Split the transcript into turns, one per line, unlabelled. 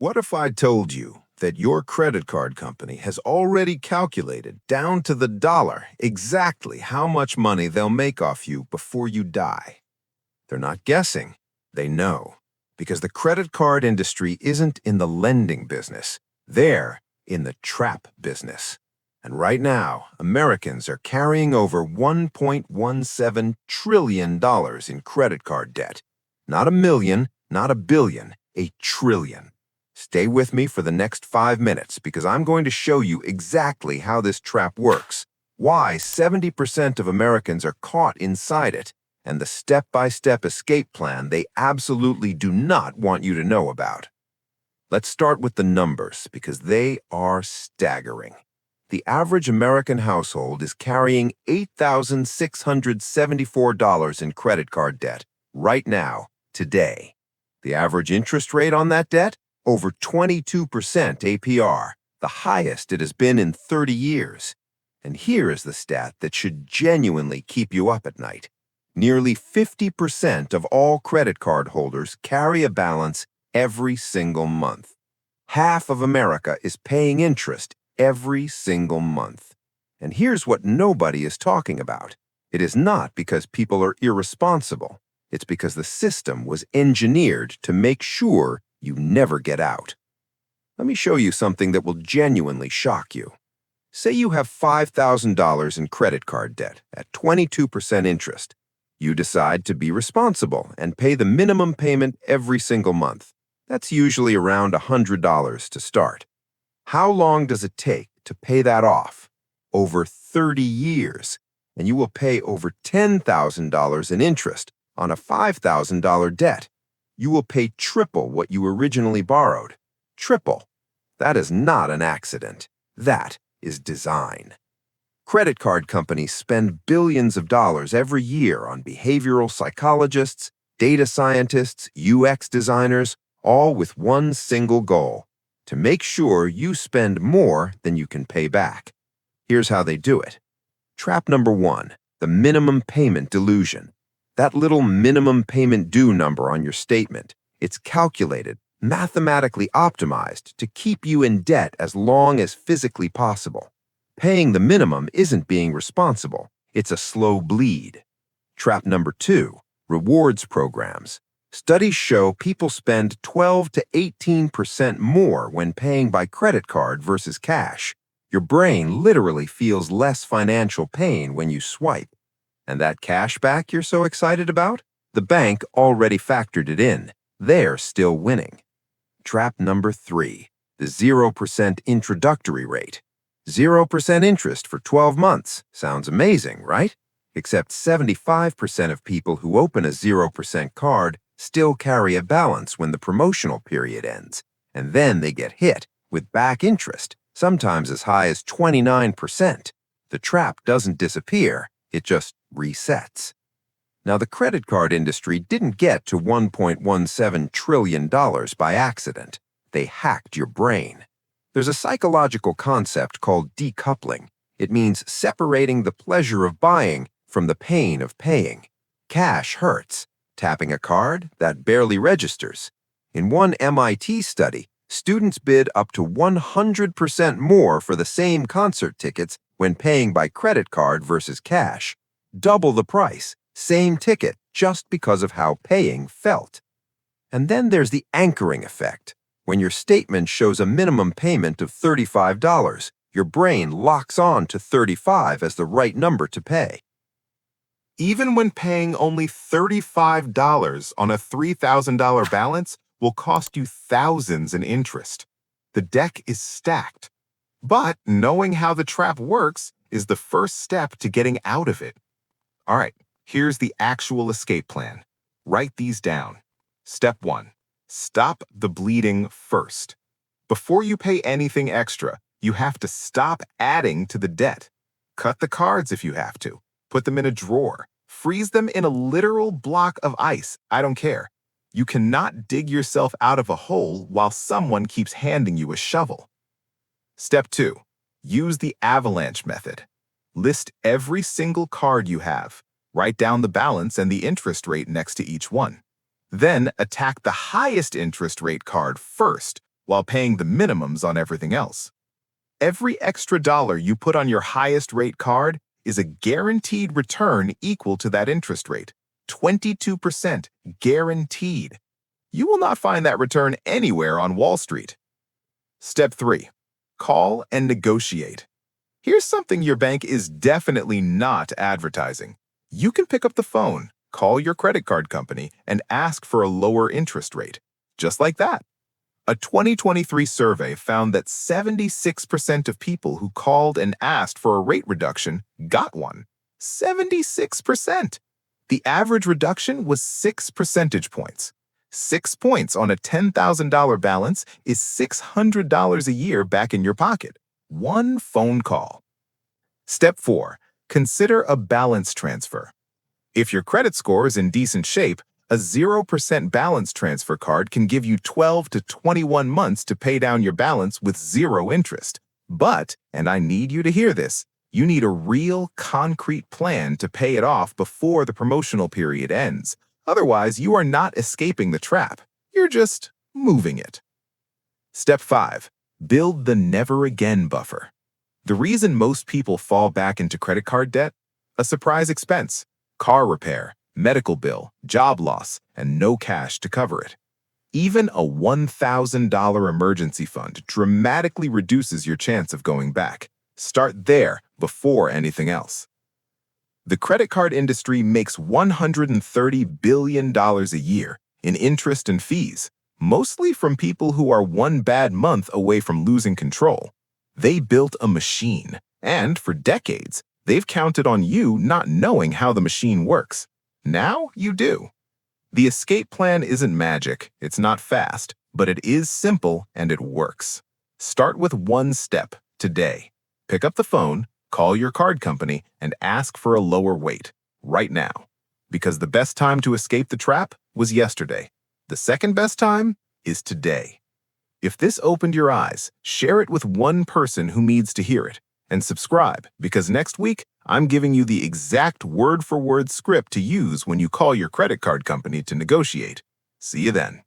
What if I told you that your credit card company has already calculated down to the dollar exactly how much money they'll make off you before you die? They're not guessing, they know, because the credit card industry isn't in the lending business. They're in the trap business. And right now, Americans are carrying over $1.17 trillion in credit card debt. Not a million, not a billion, a trillion. Stay with me for the next 5 minutes because I'm going to show you exactly how this trap works, why 70% of Americans are caught inside it, and the step-by-step escape plan they absolutely do not want you to know about. Let's start with the numbers because they are staggering. The average American household is carrying $8,674 in credit card debt right now, today. The average interest rate on that debt? Over 22% APR, the highest it has been in 30 years. And here is the stat that should genuinely keep you up at night. Nearly 50% of all credit card holders carry a balance every single month. Half of America is paying interest every single month. And here's what nobody is talking about. It is not because people are irresponsible. It's because the system was engineered to make sure you never get out. Let me show you something that will genuinely shock you. Say you have $5,000 in credit card debt at 22% interest. You decide to be responsible and pay the minimum payment every single month. That's usually around $100 to start. How long does it take to pay that off? Over 30 years, and you will pay over $10,000 in interest on a $5,000 debt. You will pay triple what you originally borrowed. Triple. That is not an accident. That is design. Credit card companies spend billions of dollars every year on behavioral psychologists, data scientists, UX designers, all with one single goal: to make sure you spend more than you can pay back. Here's how they do it. Trap number 1, the minimum payment delusion. That little minimum payment due number on your statement, it's calculated, mathematically optimized to keep you in debt as long as physically possible. Paying the minimum isn't being responsible. It's a slow bleed. Trap number 2, rewards programs. Studies show people spend 12 to 18% more when paying by credit card versus cash. Your brain literally feels less financial pain when you swipe. And that cash back you're so excited about? The bank already factored it in. They're still winning. Trap number 3, the 0% introductory rate. 0% interest for 12 months. Sounds amazing, right? Except 75% of people who open a 0% card still carry a balance when the promotional period ends. And then they get hit with back interest, sometimes as high as 29%. The trap doesn't disappear. It just resets. Now, the credit card industry didn't get to $1.17 trillion by accident. They hacked your brain. There's a psychological concept called decoupling. It means separating the pleasure of buying from the pain of paying. Cash hurts. Tapping a card, that barely registers. In one MIT study, students bid up to 100% more for the same concert tickets when paying by credit card versus cash. Double the price, same ticket, just because of how paying felt. And then there's the anchoring effect. When your statement shows a minimum payment of $35, your brain locks on to 35 as the right number to pay.
Even when paying only $35 on a $3,000 balance will cost you thousands in interest. The deck is stacked. But knowing how the trap works is the first step to getting out of it. All right, here's the actual escape plan. Write these down. Step 1. Stop the bleeding first. Before you pay anything extra, you have to stop adding to the debt. Cut the cards if you have to. Put them in a drawer. Freeze them in a literal block of ice. I don't care. You cannot dig yourself out of a hole while someone keeps handing you a shovel. Step 2. Use the avalanche method. List every single card you have. Write down the balance and the interest rate next to each one. Then attack the highest interest rate card first while paying the minimums on everything else. Every extra dollar you put on your highest rate card is a guaranteed return equal to that interest rate. 22% guaranteed. You will not find that return anywhere on Wall Street. Step 3. Call and negotiate. Here's something your bank is definitely not advertising. You can pick up the phone, call your credit card company, and ask for a lower interest rate. Just like that. A 2023 survey found that 76% of people who called and asked for a rate reduction got one. 76%! The average reduction was 6 percentage points. 6 points on a $10,000 balance is $600 a year back in your pocket. One phone call. Step 4. Consider a balance transfer. If your credit score is in decent shape, a 0% balance transfer card can give you 12 to 21 months to pay down your balance with zero interest. But, and I need you to hear this, you need a real, concrete plan to pay it off before the promotional period ends. Otherwise, you are not escaping the trap. You're just moving it. Step 5. Build the never again buffer. The reason most people fall back into credit card debt? A surprise expense, car repair, medical bill, job loss, and no cash to cover it. Even a $1,000 emergency fund dramatically reduces your chance of going back. Start there before anything else. The credit card industry makes $130 billion a year in interest and fees, mostly from people who are one bad month away from losing control. They built a machine, and for decades, they've counted on you not knowing how the machine works. Now you do. The escape plan isn't magic, it's not fast, but it is simple and it works. Start with one step today. Pick up the phone, call your card company, and ask for a lower rate right now. Because the best time to escape the trap was yesterday. The second best time is today. If this opened your eyes, share it with one person who needs to hear it. And subscribe, because next week, I'm giving you the exact word-for-word script to use when you call your credit card company to negotiate. See you then.